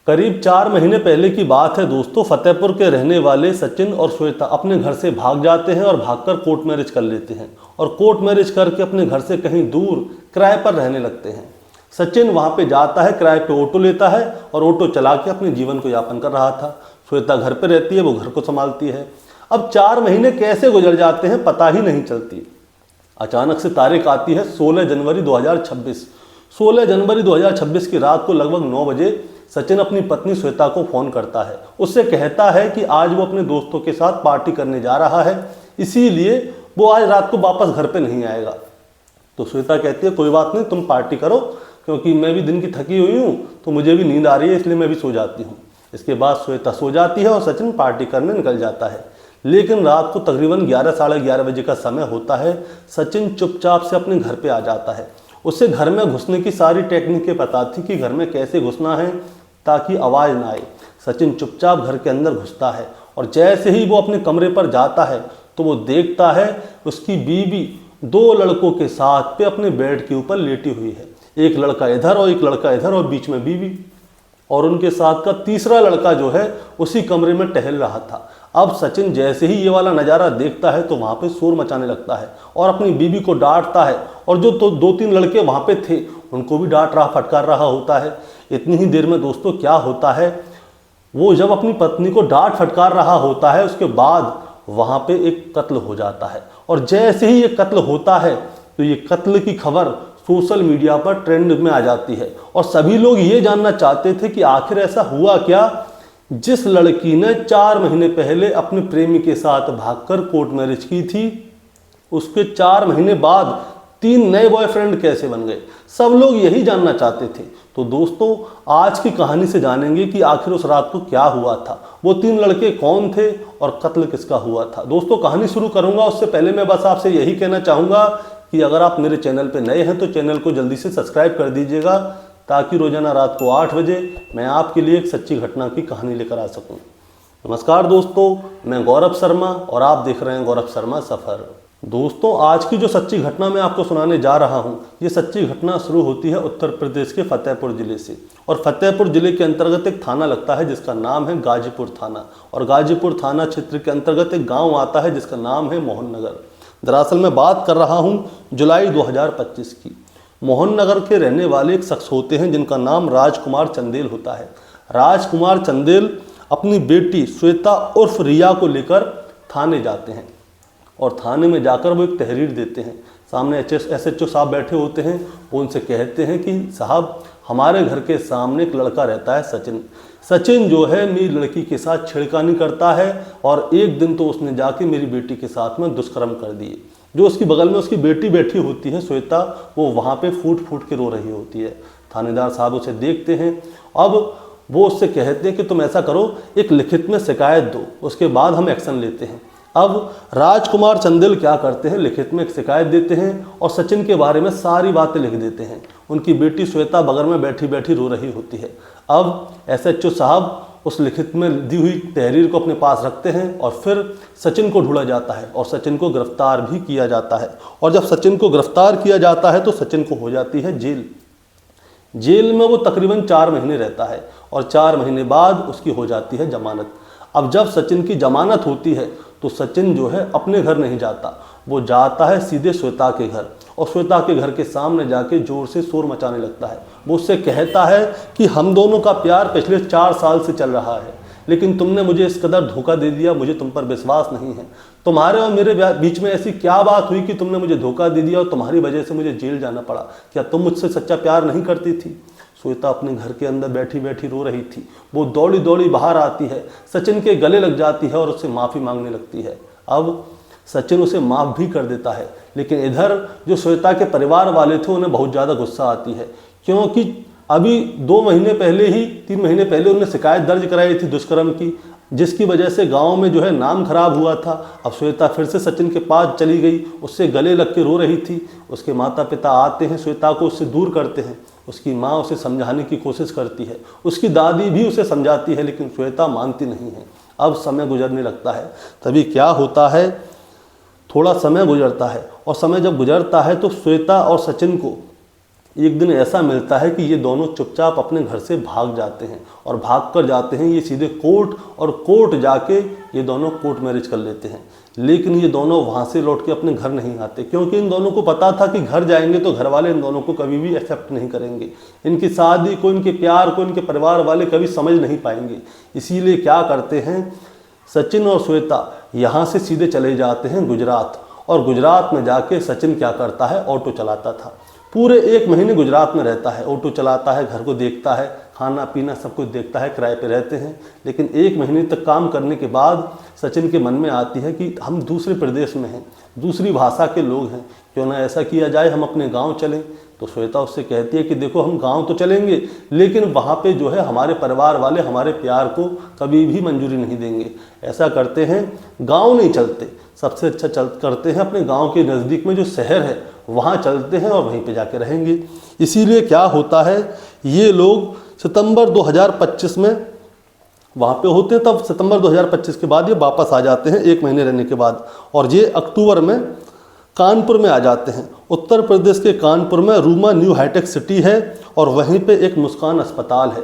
करीब 4 महीने पहले की बात है दोस्तों। फतेहपुर के रहने वाले सचिन और श्वेता अपने घर से भाग जाते हैं और भागकर कोर्ट मैरिज कर लेते हैं और कोर्ट मैरिज करके अपने घर से कहीं दूर किराए पर रहने लगते हैं। सचिन वहां पे जाता है, किराए पे ऑटो लेता है और ऑटो चला के अपने जीवन को यापन कर रहा था। श्वेता घर पे रहती है, वो घर को संभालती है। अब 4 महीने कैसे गुजर जाते हैं पता ही नहीं चलती। अचानक से तारीख आती है 16 जनवरी 2026। 16 जनवरी 2026 की रात को लगभग 9 बजे सचिन अपनी पत्नी श्वेता को फोन करता है। उससे कहता है कि आज वो अपने दोस्तों के साथ पार्टी करने जा रहा है, इसीलिए वो आज रात को वापस घर पे नहीं आएगा। तो श्वेता कहती है कोई बात नहीं, तुम पार्टी करो, क्योंकि मैं भी दिन की थकी हुई हूँ तो मुझे भी नींद आ रही है, इसलिए मैं भी सो जाती हूँ। इसके बाद श्वेता सो जाती है और सचिन पार्टी करने निकल जाता है। लेकिन रात को तकरीबन 11 साढ़े 11 बजे का समय होता है। सचिन चुपचाप से अपने घर पे आ जाता है। उसे घर में घुसने की सारी टेक्निकें पता थी कि घर में कैसे घुसना है ताकि आवाज़ ना आए। सचिन चुपचाप घर के अंदर घुसता है और जैसे ही वो अपने कमरे पर जाता है तो वो देखता है उसकी बीवी 2 लड़कों के साथ पे अपने बेड के ऊपर लेटी हुई है। एक लड़का इधर और एक लड़का इधर और बीच में बीवी, और उनके साथ का तीसरा लड़का जो है उसी कमरे में टहल रहा था। अब सचिन जैसे ही ये वाला नज़ारा देखता है तो वहाँ पे शोर मचाने लगता है और अपनी बीवी को डांटता है, और जो तो 2-3 लड़के वहाँ पे थे उनको भी डांट रहा, फटकार रहा होता है। इतनी ही देर में दोस्तों क्या होता है, वो जब अपनी पत्नी को डांट फटकार रहा होता है उसके बाद वहाँ पे एक कत्ल हो जाता है। और जैसे ही ये कत्ल होता है तो ये कत्ल की खबर सोशल मीडिया पर ट्रेंड में आ जाती है और सभी लोग ये जानना चाहते थे कि आखिर ऐसा हुआ क्या। जिस लड़की ने 4 महीने पहले अपने प्रेमी के साथ भागकर कोर्ट मैरिज की थी, उसके 4 महीने बाद 3 नए बॉयफ्रेंड कैसे बन गए, सब लोग यही जानना चाहते थे। तो दोस्तों आज की कहानी से जानेंगे कि आखिर उस रात को क्या हुआ था, वो 3 लड़के कौन थे और कत्ल किसका हुआ था। दोस्तों कहानी शुरू करूंगा उससे पहले मैं बस आपसे यही कहना चाहूँगा कि अगर आप मेरे चैनल पर नए हैं तो चैनल को जल्दी से सब्सक्राइब कर दीजिएगा, ताकि रोजाना रात को 8 बजे मैं आपके लिए एक सच्ची घटना की कहानी लेकर आ सकूं। नमस्कार दोस्तों, मैं गौरव शर्मा और आप देख रहे हैं गौरव शर्मा सफ़र। दोस्तों आज की जो सच्ची घटना मैं आपको सुनाने जा रहा हूं, ये सच्ची घटना शुरू होती है उत्तर प्रदेश के फतेहपुर ज़िले से। और फतेहपुर ज़िले के अंतर्गत एक थाना लगता है जिसका नाम है गाजीपुर थाना, और गाजीपुर थाना क्षेत्र के अंतर्गत एक गाँव आता है जिसका नाम है मोहन नगर। दरअसल मैं बात कर रहा हूँ जुलाई 2025 की। मोहन नगर के रहने वाले एक शख्स होते हैं जिनका नाम राजकुमार चंदेल होता है। राजकुमार चंदेल अपनी बेटी श्वेता उर्फ रिया को लेकर थाने जाते हैं और थाने में जाकर वो एक तहरीर देते हैं। सामने SHO साहब बैठे होते हैं। वो उनसे कहते हैं कि साहब हमारे घर के सामने एक लड़का रहता है सचिन जो है मेरी लड़की के साथ छेड़खानी करता है, और एक दिन तो उसने जाके मेरी बेटी के साथ में दुष्कर्म कर दिए। जो उसकी बगल में उसकी बेटी बैठी होती है श्वेता, वो वहाँ पे फूट फूट के रो रही होती है। थानेदार साहब उसे देखते हैं। अब वो उससे कहते हैं कि तुम ऐसा करो, एक लिखित में शिकायत दो, उसके बाद हम एक्शन लेते हैं। अब राजकुमार चंदेल क्या करते हैं, लिखित में एक शिकायत देते हैं और सचिन के बारे में सारी बातें लिख देते हैं। उनकी बेटी श्वेता बगल में बैठी बैठी रो रही होती है। अब SHO साहब उस लिखित में दी हुई तहरीर को अपने पास रखते हैं और फिर सचिन को ढूंढा जाता है और सचिन को गिरफ्तार भी किया जाता है। और जब सचिन को गिरफ्तार किया जाता है तो सचिन को हो जाती है जेल में वो तकरीबन 4 महीने रहता है और 4 महीने बाद उसकी हो जाती है जमानत। अब जब सचिन की जमानत होती है तो सचिन जो है अपने घर नहीं जाता, वो जाता है सीधे श्वेता के घर और श्वेता के घर के सामने जाके जोर से शोर मचाने लगता है। वो उससे कहता है कि हम दोनों का प्यार पिछले 4 साल से चल रहा है, लेकिन तुमने मुझे इस कदर धोखा दे दिया, मुझे तुम पर विश्वास नहीं है। तुम्हारे और मेरे बीच में ऐसी क्या बात हुई कि तुमने मुझे धोखा दे दिया और तुम्हारी वजह से मुझे जेल जाना पड़ा? क्या तुम मुझसे सच्चा प्यार नहीं करती थी? श्वेता अपने घर के अंदर बैठी बैठी रो रही थी। वो दौड़ी दौड़ी बाहर आती है, सचिन के गले लग जाती है और उससे माफ़ी मांगने लगती है। अब सचिन उसे माफ़ भी कर देता है, लेकिन इधर जो श्वेता के परिवार वाले थे उन्हें बहुत ज़्यादा गुस्सा आती है, क्योंकि अभी 2 महीने पहले ही 3 महीने पहले उन्होंने शिकायत दर्ज कराई थी दुष्कर्म की, जिसकी वजह से गांव में जो है नाम खराब हुआ था। अब श्वेता फिर से सचिन के पास चली गई, उससे गले लग के रो रही थी। उसके माता पिता आते हैं, श्वेता को उससे दूर करते हैं। उसकी माँ उसे समझाने की कोशिश करती है, उसकी दादी भी उसे समझाती है, लेकिन श्वेता मानती नहीं है। अब समय गुजरने लगता है। तभी क्या होता है, थोड़ा समय गुजरता है और समय जब गुजरता है तो श्वेता और सचिन को एक दिन ऐसा मिलता है कि ये दोनों चुपचाप अपने घर से भाग जाते हैं और भाग कर जाते हैं ये सीधे कोर्ट, और कोर्ट जाके ये दोनों कोर्ट मैरिज कर लेते हैं। लेकिन ये दोनों वहाँ से लौट के अपने घर नहीं आते, क्योंकि इन दोनों को पता था कि घर जाएंगे तो घर वाले इन दोनों को कभी भी एक्सेप्ट नहीं करेंगे, इनकी शादी को, इनके प्यार को इनके परिवार वाले कभी समझ नहीं पाएंगे। इसीलिए क्या करते हैं, सचिन और श्वेता यहाँ से सीधे चले जाते हैं गुजरात, और गुजरात में जाके सचिन क्या करता है, ऑटो चलाता था। पूरे 1 महीने गुजरात में रहता है, ऑटो चलाता है, घर को देखता है, खाना पीना सब कुछ देखता है, किराए पे रहते हैं। लेकिन 1 महीने तक काम करने के बाद सचिन के मन में आती है कि हम दूसरे प्रदेश में हैं, दूसरी भाषा के लोग हैं, क्यों ना ऐसा किया जाए हम अपने गांव चलें। तो श्वेता उससे कहती है कि देखो हम गांव तो चलेंगे, लेकिन वहाँ पे जो है हमारे परिवार वाले हमारे प्यार को कभी भी मंजूरी नहीं देंगे। ऐसा करते हैं, गांव नहीं चलते, सबसे अच्छा करते हैं अपने गांव के नज़दीक में जो शहर है वहाँ चलते हैं और वहीं पे जाके रहेंगे। इसीलिए क्या होता है, ये लोग सितंबर 2025 में वहाँ पे होते हैं। तब सितंबर 2025 के बाद ये वापस आ जाते हैं 1 महीने रहने के बाद, और ये अक्टूबर में कानपुर में आ जाते हैं। उत्तर प्रदेश के कानपुर में रूमा न्यू हाईटेक सिटी है, और वहीं पे एक मुस्कान अस्पताल है।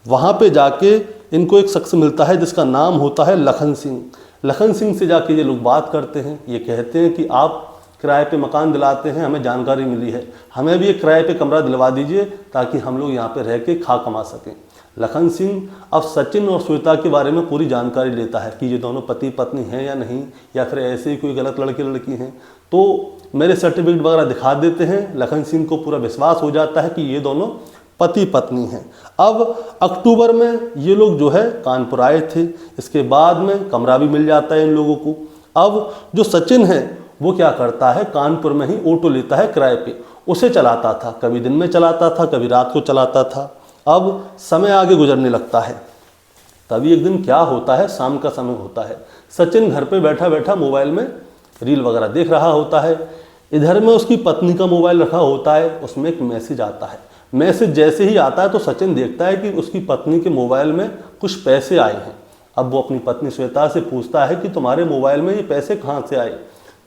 वहाँ पे जाके इनको एक शख्स मिलता है जिसका नाम होता है लखन सिंह। लखन सिंह से जाके ये लोग बात करते हैं, ये कहते हैं कि आप किराए पे मकान दिलाते हैं, हमें जानकारी मिली है, हमें भी एक किराए पे कमरा दिलवा दीजिए ताकि हम लोग यहाँ पे रह के खा कमा सकें। लखन सिंह अब सचिन और श्वेता के बारे में पूरी जानकारी लेता है कि ये दोनों पति पत्नी हैं या नहीं, या फिर ऐसे ही कोई गलत लड़के लड़की हैं। तो मेरे सर्टिफिकेट वगैरह दिखा देते हैं। लखन सिंह को पूरा विश्वास हो जाता है कि ये दोनों पति पत्नी हैं। अब अक्टूबर में ये लोग जो है कानपुर आए थे, इसके बाद में कमरा भी मिल जाता है इन लोगों को। अब जो सचिन है वो क्या करता है, कानपुर में ही ऑटो लेता है किराए पे, उसे चलाता था, कभी दिन में चलाता था, कभी रात को चलाता था। अब समय आगे गुजरने लगता है, तभी एक दिन क्या होता है, शाम का समय होता है, सचिन घर पे बैठा बैठा मोबाइल में रील वगैरह देख रहा होता है। इधर में उसकी पत्नी का मोबाइल रखा होता है, उसमें एक मैसेज आता है। मैसेज जैसे ही आता है तो सचिन देखता है कि उसकी पत्नी के मोबाइल में कुछ पैसे आए हैं। अब वो अपनी पत्नी श्वेता से पूछता है कि तुम्हारे मोबाइल में ये पैसे कहाँ से आए,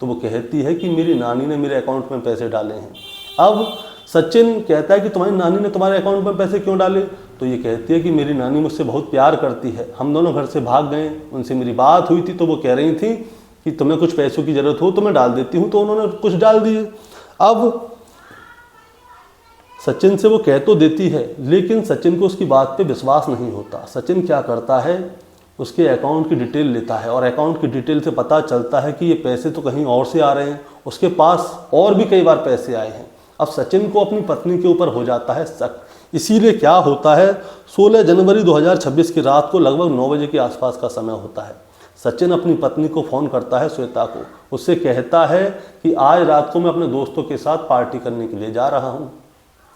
तो वो कहती है कि मेरी नानी ने मेरे अकाउंट में पैसे डाले हैं। अब सचिन कहता है कि तुम्हारी नानी ने तुम्हारे अकाउंट में पैसे क्यों डाले, तो ये कहती है कि मेरी नानी मुझसे बहुत प्यार करती है, हम दोनों घर से भाग गए, उनसे मेरी बात हुई थी तो वो कह रही थी कि तुम्हें कुछ पैसों की ज़रूरत हो तो मैं डाल देती हूँ, तो उन्होंने कुछ डाल दिए। अब सचिन से वो कह तो देती है, लेकिन सचिन को उसकी बात पे विश्वास नहीं होता। सचिन क्या करता है, उसके अकाउंट की डिटेल लेता है, और अकाउंट की डिटेल से पता चलता है कि ये पैसे तो कहीं और से आ रहे हैं, उसके पास और भी कई बार पैसे आए हैं। अब सचिन को अपनी पत्नी के ऊपर हो जाता है शक। इसीलिए क्या होता है, 16 जनवरी 2026 की रात को लगभग 9 बजे के आसपास का समय होता है। सचिन अपनी पत्नी को फ़ोन करता है, श्वेता को, उससे कहता है कि आज रात को मैं अपने दोस्तों के साथ पार्टी करने के लिए जा रहा हूँ,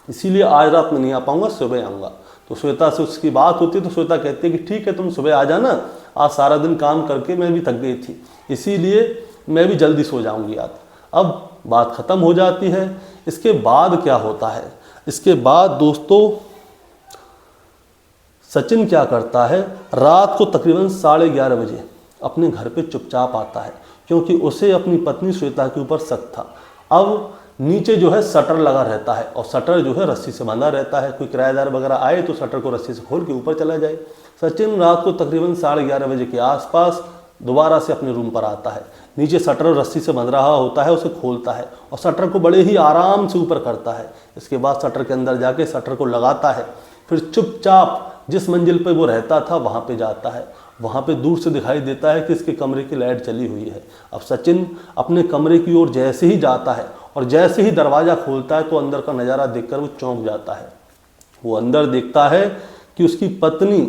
इसीलिए आज रात में नहीं आ पाऊँगा, सुबह आऊँगा। तो श्वेता से उसकी बात होती है, तो श्वेता कहती है कि ठीक है तुम सुबह आ जाना, आज सारा दिन काम करके मैं भी थक गई थी, इसीलिए मैं भी जल्दी सो जाऊँगी आज। अब बात ख़त्म हो जाती है। इसके बाद क्या होता है, इसके बाद दोस्तों सचिन क्या करता है, रात को तकरीबन 11:30 बजे अपने घर पे चुपचाप आता है, क्योंकि उसे अपनी पत्नी श्वेता के ऊपर शक था। अब नीचे जो है शटर लगा रहता है, और शटर जो है रस्सी से बंधा रहता है, कोई किराएदार वगैरह आए तो शटर को रस्सी से खोल के ऊपर चला जाए। सचिन रात को तकरीबन 11:30 बजे के आसपास दोबारा से अपने रूम पर आता है, नीचे शटर रस्सी से बंध रहा होता है, उसे खोलता है और शटर को बड़े ही आराम से ऊपर करता है। इसके बाद शटर के अंदर जाके शटर को लगाता है, फिर चुपचाप जिस मंजिल पे वो रहता था वहाँ पे जाता है। वहाँ पे दूर से दिखाई देता है कि इसके कमरे की लाइट चली हुई है। अब सचिन अपने कमरे की ओर जैसे ही जाता है और जैसे ही दरवाज़ा खोलता है तो अंदर का नज़ारा देखकर वो चौंक जाता है। वो अंदर देखता है कि उसकी पत्नी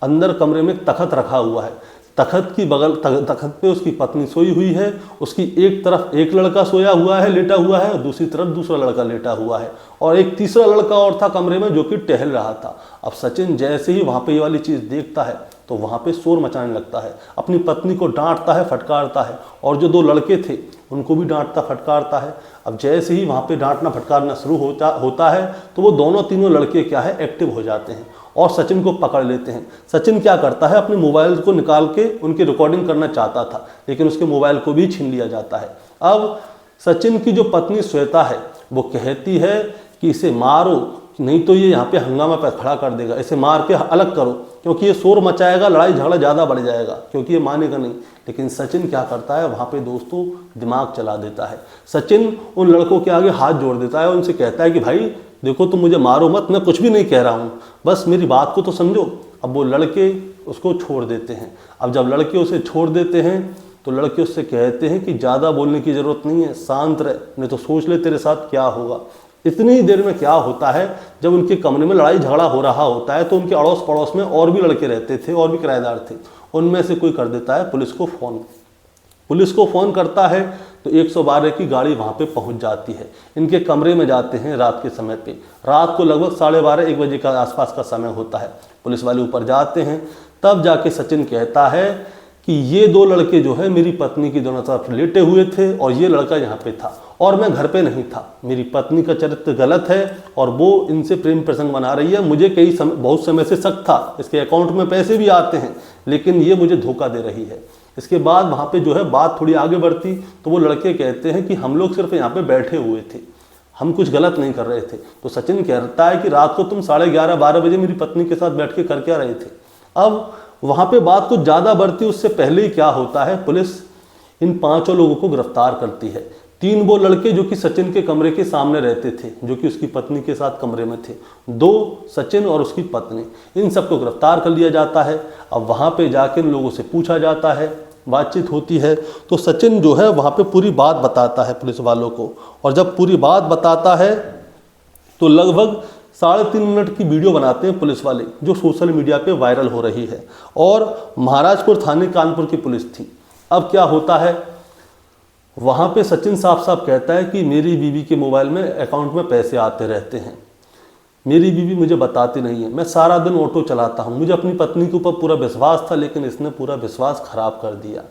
अंदर कमरे में तख्त रखा हुआ है, तख्त की बगल तख्त पे उसकी पत्नी सोई हुई है, उसकी एक तरफ एक लड़का सोया हुआ है, लेटा हुआ है, और दूसरी तरफ दूसरा लड़का लेटा हुआ है, और एक तीसरा लड़का और था कमरे में जो कि टहल रहा था। अब सचिन जैसे ही वहाँ पे ये वाली चीज़ देखता है तो वहाँ पे शोर मचाने लगता है, अपनी पत्नी को डांटता है, फटकारता है, और जो 2 लड़के थे उनको भी डांटता फटकारता है। अब जैसे ही वहाँ पे डांटना फटकारना शुरू होता है तो वो दोनों तीनों लड़के क्या है एक्टिव हो जाते हैं और सचिन को पकड़ लेते हैं। सचिन क्या करता है, अपने मोबाइल को निकाल के उनकी रिकॉर्डिंग करना चाहता था, लेकिन उसके मोबाइल को भी छीन लिया जाता है। अब सचिन की जो पत्नी श्वेता है वो कहती है कि इसे मारो, नहीं तो ये यहाँ पे हंगामा पे खड़ा कर देगा, इसे मार के अलग करो, क्योंकि ये शोर मचाएगा, लड़ाई झगड़ा ज़्यादा बढ़ जाएगा, क्योंकि ये मानेगा नहीं। लेकिन सचिन क्या करता है, वहाँ पे दोस्तों दिमाग चला देता है। सचिन उन लड़कों के आगे हाथ जोड़ देता है, उनसे कहता है कि भाई देखो तुम मुझे मारो मत, मैं कुछ भी नहीं कह रहा हूँ, बस मेरी बात को तो समझो। अब वो लड़के उसको छोड़ देते हैं। अब जब लड़के उसे छोड़ देते हैं तो लड़के उससे कहते हैं कि ज़्यादा बोलने की ज़रूरत नहीं है, शांत रह, नहीं तो सोच ले तेरे साथ क्या होगा। इतनी ही देर में क्या होता है, जब उनके कमरे में लड़ाई झगड़ा हो रहा होता है तो उनके अड़ोस पड़ोस में और भी लड़के रहते थे और भी किराएदार थे। उनमें से कोई कर देता है पुलिस को फ़ोन। पुलिस को फ़ोन करता है तो 112 की गाड़ी वहाँ पे पहुँच जाती है। इनके कमरे में जाते हैं रात के समय पे, रात को लगभग 12:30 1 बजे का आसपास का समय होता है। पुलिस वाले ऊपर जाते हैं, तब जाके सचिन कहता है कि ये 2 लड़के जो है मेरी पत्नी की दोनों तरफ लेटे हुए थे और ये लड़का यहाँ पे था और मैं घर पे नहीं था। मेरी पत्नी का चरित्र गलत है और वो इनसे प्रेम प्रसंग बना रही है। मुझे बहुत समय से शक था, इसके अकाउंट में पैसे भी आते हैं, लेकिन ये मुझे धोखा दे रही है। इसके बाद वहाँ पे जो है बात थोड़ी आगे बढ़ती तो वो लड़के कहते हैं कि हम लोग सिर्फ यहाँ पे बैठे हुए थे, हम कुछ गलत नहीं कर रहे थे। तो सचिन कहता है कि रात को तुम 11:30-12 बजे मेरी पत्नी के साथ बैठ के कर क्या रहे थे। अब वहाँ पे बात कुछ ज़्यादा बढ़ती, उससे पहले ही क्या होता है, पुलिस इन 5 लोगों को गिरफ्तार करती है। 3 वो लड़के जो कि सचिन के कमरे के सामने रहते थे, जो कि उसकी पत्नी के साथ कमरे में थे, 2 सचिन और उसकी पत्नी, इन सबको गिरफ्तार कर लिया जाता है। अब वहाँ पे जाके इन लोगों से पूछा जाता है, बातचीत होती है, तो सचिन जो है वहाँ पे पूरी बात बताता है पुलिस वालों को। और जब पूरी बात बताता है तो लगभग 3.5 मिनट की वीडियो बनाते हैं पुलिस वाले, जो सोशल मीडिया पे वायरल हो रही है। और महाराजपुर थाने कानपुर की पुलिस थी। अब क्या होता है, वहाँ पे सचिन साफ साफ कहता है कि मेरी बीवी के मोबाइल में अकाउंट में पैसे आते रहते हैं, मेरी बीवी मुझे बताती नहीं है, मैं सारा दिन ऑटो चलाता हूँ, मुझे अपनी पत्नी के ऊपर पूरा विश्वास था लेकिन इसने पूरा विश्वास खराब कर दिया।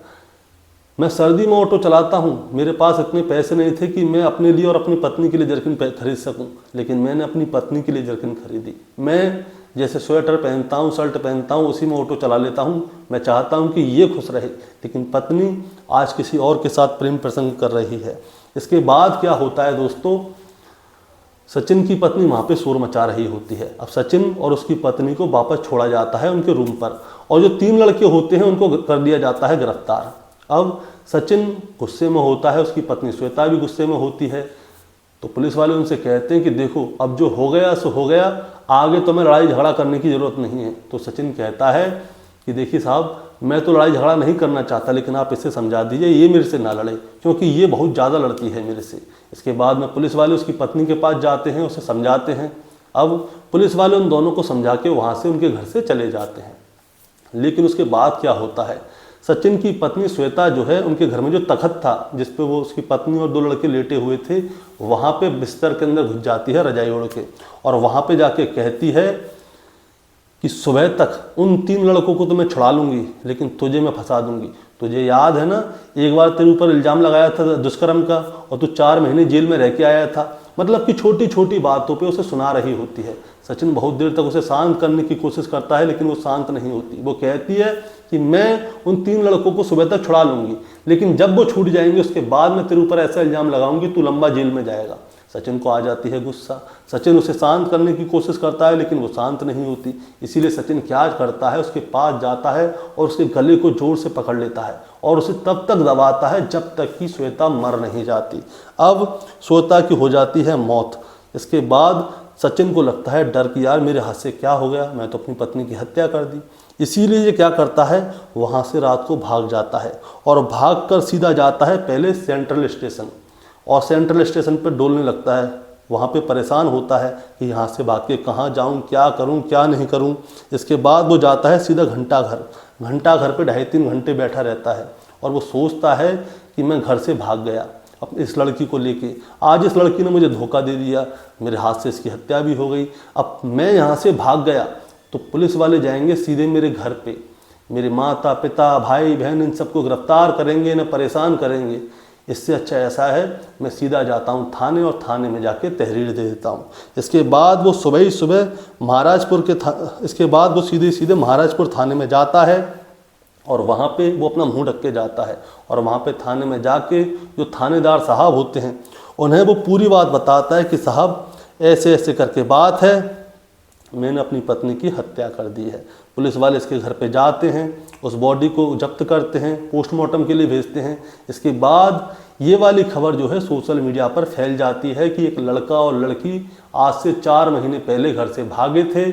मैं सर्दी में ऑटो चलाता हूँ, मेरे पास इतने पैसे नहीं थे कि मैं अपने लिए और अपनी पत्नी के लिए जर्किन खरीद सकूँ, लेकिन मैंने अपनी पत्नी के लिए जर्किन खरीदी। मैं जैसे स्वेटर पहनता हूँ, शर्ट पहनता हूँ, उसी में ऑटो चला लेता हूँ। मैं चाहता हूँ कि ये खुश रहे, लेकिन पत्नी आज किसी और के साथ प्रेम प्रसंग कर रही है। इसके बाद क्या होता है दोस्तों, सचिन की पत्नी वहाँ पे शोर मचा रही होती है। अब सचिन और उसकी पत्नी को वापस छोड़ा जाता है उनके रूम पर, और जो 3 लड़के होते हैं उनको कर दिया जाता है गिरफ्तार। अब सचिन गुस्से में होता है, उसकी पत्नी श्वेता भी गुस्से में होती है। तो पुलिस वाले उनसे कहते हैं कि देखो अब जो हो गया सो हो गया, आगे तो मैं लड़ाई झगड़ा करने की ज़रूरत नहीं है। तो सचिन कहता है कि देखिए साहब, मैं तो लड़ाई झगड़ा नहीं करना चाहता, लेकिन आप इसे समझा दीजिए ये मेरे से ना लड़े, क्योंकि ये बहुत ज़्यादा लड़ती है मेरे से। इसके बाद में पुलिस वाले उसकी पत्नी के पास जाते हैं, उसे समझाते हैं। अब पुलिस वाले उन दोनों को समझा के वहाँ से उनके घर से चले जाते हैं। लेकिन उसके बाद क्या होता है, सचिन की पत्नी श्वेता जो है, उनके घर में जो तखत था जिस पे वो उसकी पत्नी और 2 लड़के लेटे हुए थे, वहाँ पे बिस्तर के अंदर घुस जाती है रजाई ओढ़ के, और वहाँ पे जाके कहती है कि सुबह तक उन 3 लड़कों को तो मैं छुड़ा लूँगी, लेकिन तुझे मैं फंसा दूँगी। तुझे याद है ना, एक बार तेरे ऊपर इल्ज़ाम लगाया था दुष्कर्म का और तू 4 महीने जेल में रह के आया था। मतलब कि छोटी छोटी बातों पे उसे सुना रही होती है। सचिन बहुत देर तक उसे शांत करने की कोशिश करता है, लेकिन वो शांत नहीं होती। वो कहती है कि मैं उन 3 लड़कों को सुबह तक छुड़ा लूँगी, लेकिन जब वो छूट जाएंगे उसके बाद मैं तेरे ऊपर ऐसा इल्ज़ाम लगाऊंगी, तू लंबा जेल में जाएगा। सचिन को आ जाती है गुस्सा। सचिन उसे शांत करने की कोशिश करता है, लेकिन वो शांत नहीं होती। इसीलिए सचिन क्या करता है, उसके पास जाता है और उसके गले को जोर से पकड़ लेता है और उसे तब तक दबाता है जब तक कि श्वेता मर नहीं जाती। अब श्वेता की हो जाती है मौत। इसके बाद सचिन को लगता है डर कि यार मेरे हाथ से क्या हो गया, मैं तो अपनी पत्नी की हत्या कर दी। इसीलिए ये क्या करता है, वहाँ से रात को भाग जाता है और भागकर सीधा जाता है पहले सेंट्रल स्टेशन, और सेंट्रल स्टेशन पर डोलने लगता है। वहाँ पे परेशान होता है कि यहाँ से भाग के कहाँ जाऊँ, क्या करूँ क्या नहीं करूँ। इसके बाद वो जाता है सीधा घंटाघर। घंटाघर पे 2.5-3 घंटे बैठा रहता है और वो सोचता है कि मैं घर से भाग गया अब इस लड़की को लेके, आज इस लड़की ने मुझे धोखा दे दिया, मेरे हाथ से इसकी हत्या भी हो गई। अब मैं यहाँ से भाग गया तो पुलिस वाले जाएंगे सीधे मेरे घर पे, मेरे माता पिता भाई बहन इन सबको गिरफ्तार करेंगे, इन्हें परेशान करेंगे। इससे अच्छा ऐसा है मैं सीधा जाता हूँ थाने और थाने में जाके तहरीर दे देता हूँ। इसके बाद वो सुबह ही सुबह सीधे महाराजपुर थाने में जाता है और वहाँ पे वो अपना मुंह ढक के जाता है और वहाँ पे थाने में जाके जो थानेदार साहब होते हैं उन्हें वो पूरी बात बताता है कि साहब ऐसे ऐसे करके बात है, मैंने अपनी पत्नी की हत्या कर दी है। पुलिस वाले इसके घर पे जाते हैं, उस बॉडी को जब्त करते हैं, पोस्टमार्टम के लिए भेजते हैं। इसके बाद ये वाली खबर जो है सोशल मीडिया पर फैल जाती है कि एक लड़का और लड़की आज से 4 महीने पहले घर से भागे थे,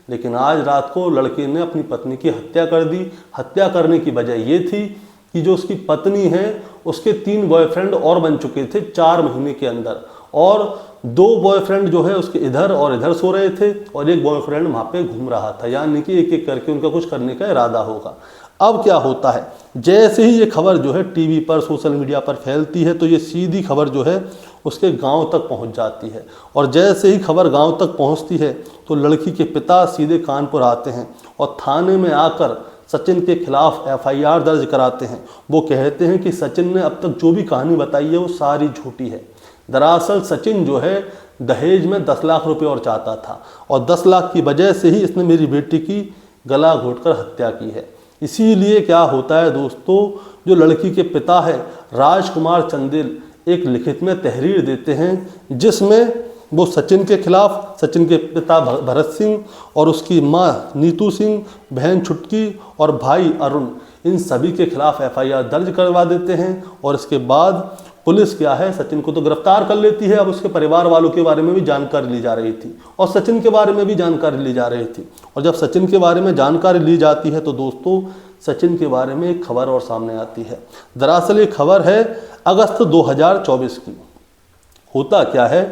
लेकिन आज रात को लड़के ने अपनी पत्नी की हत्या कर दी। हत्या करने की वजह ये थी कि जो उसकी पत्नी है उसके 3 बॉयफ्रेंड और बन चुके थे 4 महीने के अंदर, और 2 बॉयफ्रेंड जो है उसके इधर और इधर सो रहे थे और एक बॉयफ्रेंड वहाँ पे घूम रहा था, यानी कि एक एक करके उनका कुछ करने का इरादा होगा। अब क्या होता है, जैसे ही ये खबर जो है टीवी पर सोशल मीडिया पर फैलती है तो ये सीधी खबर जो है उसके गांव तक पहुंच जाती है, और जैसे ही खबर गांव तक पहुंचती है तो लड़की के पिता सीधे कानपुर आते हैं और थाने में आकर सचिन के खिलाफ FIR दर्ज कराते हैं। वो कहते हैं कि सचिन ने अब तक जो भी कहानी बताई है वो सारी झूठी है। दरअसल सचिन जो है दहेज में 10 लाख रुपए और चाहता था, और 10 लाख की वजह से ही इसने मेरी बेटी की गला घोंटकर हत्या की है। इसीलिए क्या होता है दोस्तों, जो लड़की के पिता है राजकुमार चंदेल एक लिखित में तहरीर देते हैं जिसमें वो सचिन के खिलाफ, सचिन के पिता भरत सिंह और उसकी माँ नीतू सिंह, बहन छुटकी और भाई अरुण, इन सभी के खिलाफ FIR दर्ज करवा देते हैं। और इसके बाद पुलिस क्या है, सचिन को तो गिरफ्तार कर लेती है। अब उसके परिवार वालों के बारे में भी जानकारी ली जा रही थी और सचिन के बारे में भी जानकारी ली जा रही थी। और जब सचिन के बारे में जानकारी ली जाती है तो दोस्तों सचिन के बारे में एक खबर और सामने आती है। दरअसल ये खबर है अगस्त 2024 की। होता क्या है,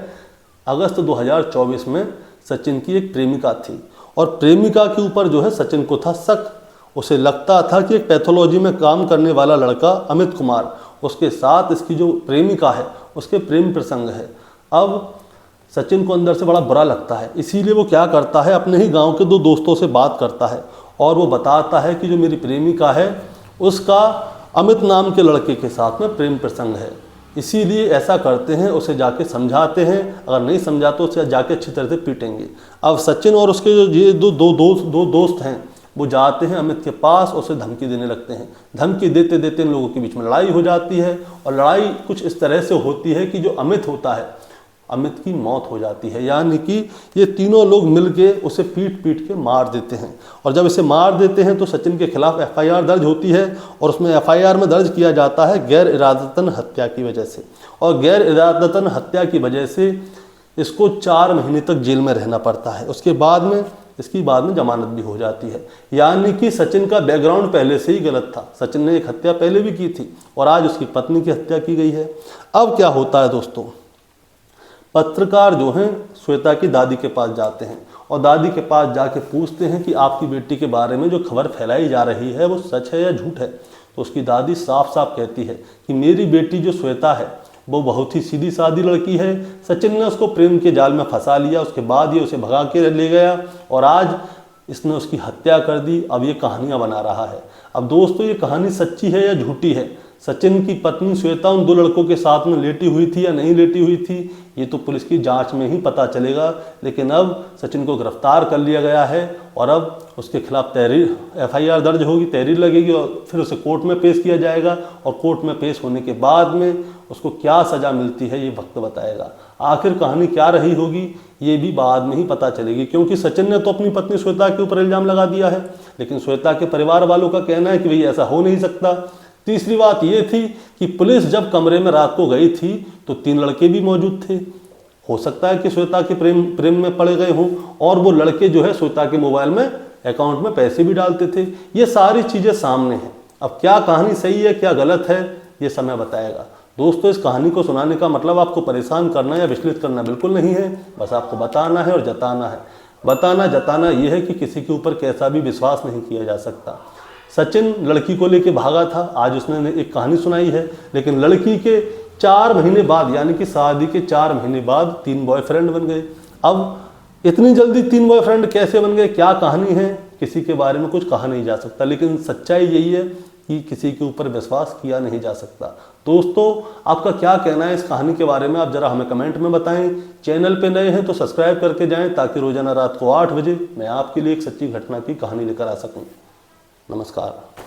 अगस्त 2024 में सचिन की एक प्रेमिका थी और प्रेमिका के ऊपर जो है सचिन को था शक। उसे लगता था कि एक पैथोलॉजी में काम करने वाला लड़का अमित कुमार, उसके साथ इसकी जो प्रेमिका है उसके प्रेम प्रसंग है। अब सचिन को अंदर से बड़ा बुरा लगता है, इसीलिए वो क्या करता है, अपने ही गांव के 2 दोस्तों से बात करता है और वो बताता है कि जो मेरी प्रेमिका है उसका अमित नाम के लड़के के साथ में प्रेम प्रसंग है। इसीलिए ऐसा करते हैं, उसे जाके समझाते हैं, अगर नहीं समझा तो उसे जाके अच्छी तरह से पीटेंगे। अब सचिन और उसके जो ये दो दोस्त हैं वो जाते हैं अमित के पास, उसे धमकी देने लगते हैं। धमकी देते देते इन लोगों के बीच में लड़ाई हो जाती है और लड़ाई कुछ इस तरह से होती है कि जो अमित होता है, अमित की मौत हो जाती है। यानी कि ये तीनों लोग मिलके उसे पीट पीट के मार देते हैं। और जब इसे मार देते हैं तो सचिन के खिलाफ FIR दर्ज होती है और उसमें FIR में दर्ज किया जाता है गैर इरादतन हत्या की वजह से। और गैर इरादतन हत्या की वजह से इसको 4 महीने तक जेल में रहना पड़ता है। उसके बाद में इसकी बाद में जमानत भी हो जाती है। यानी कि सचिन का बैकग्राउंड पहले से ही गलत था। सचिन ने एक हत्या पहले भी की थी और आज उसकी पत्नी की हत्या की गई है। अब क्या होता है दोस्तों, पत्रकार जो हैं श्वेता की दादी के पास जाते हैं और दादी के पास जाके पूछते हैं कि आपकी बेटी के बारे में जो खबर फैलाई जा रही है वो सच है या झूठ है। तो उसकी दादी साफ साफ कहती है कि मेरी बेटी जो श्वेता है वो बहुत ही सीधी सादी लड़की है। सचिन ने उसको प्रेम के जाल में फंसा लिया, उसके बाद ये उसे भगा के ले गया और आज इसने उसकी हत्या कर दी। अब ये कहानियाँ बना रहा है। अब दोस्तों ये कहानी सच्ची है या झूठी है, सचिन की पत्नी श्वेता उन 2 लड़कों के साथ में लेटी हुई थी या नहीं लेटी हुई थी, ये तो पुलिस की जांच में ही पता चलेगा। लेकिन अब सचिन को गिरफ्तार कर लिया गया है और अब उसके खिलाफ FIR दर्ज होगी, तहरीर लगेगी और फिर उसे कोर्ट में पेश किया जाएगा। और कोर्ट में पेश होने के बाद में उसको क्या सज़ा मिलती है ये वक्त बताएगा। आखिर कहानी क्या रही होगी ये भी बाद में ही पता चलेगी, क्योंकि सचिन ने तो अपनी पत्नी श्वेता के ऊपर इल्ज़ाम लगा दिया है, लेकिन श्वेता के परिवार वालों का कहना है कि भाई ऐसा हो नहीं सकता। तीसरी बात ये थी कि पुलिस जब कमरे में रात को गई थी तो 3 लड़के भी मौजूद थे। हो सकता है कि श्वेता के प्रेम में पड़े गए हों और वो लड़के जो है श्वेता के मोबाइल में अकाउंट में पैसे भी डालते थे। ये सारी चीज़ें सामने हैं। अब क्या कहानी सही है क्या गलत है ये समय बताएगा। दोस्तों इस कहानी को सुनाने का मतलब आपको परेशान करना या विचलित करना बिल्कुल नहीं है, बस आपको बताना है और जताना है। बताना जताना ये है कि किसी के ऊपर कैसा भी विश्वास नहीं किया जा सकता। सचिन लड़की को लेके भागा था, आज उसने एक कहानी सुनाई है, लेकिन लड़की के 4 महीने बाद यानी कि शादी के 4 महीने बाद 3 बॉयफ्रेंड बन गए। अब इतनी जल्दी 3 बॉयफ्रेंड कैसे बन गए, क्या कहानी है, किसी के बारे में कुछ कहा नहीं जा सकता, लेकिन सच्चाई यही है कि किसी के ऊपर विश्वास किया नहीं जा सकता। दोस्तों आपका क्या कहना है इस कहानी के बारे में, आप जरा हमें कमेंट में बताएं। चैनल पे नए हैं तो सब्सक्राइब करके जाएं ताकि रोजाना रात को 8 बजे मैं आपके लिए एक सच्ची घटना की कहानी लेकर आ सकूं। नमस्कार।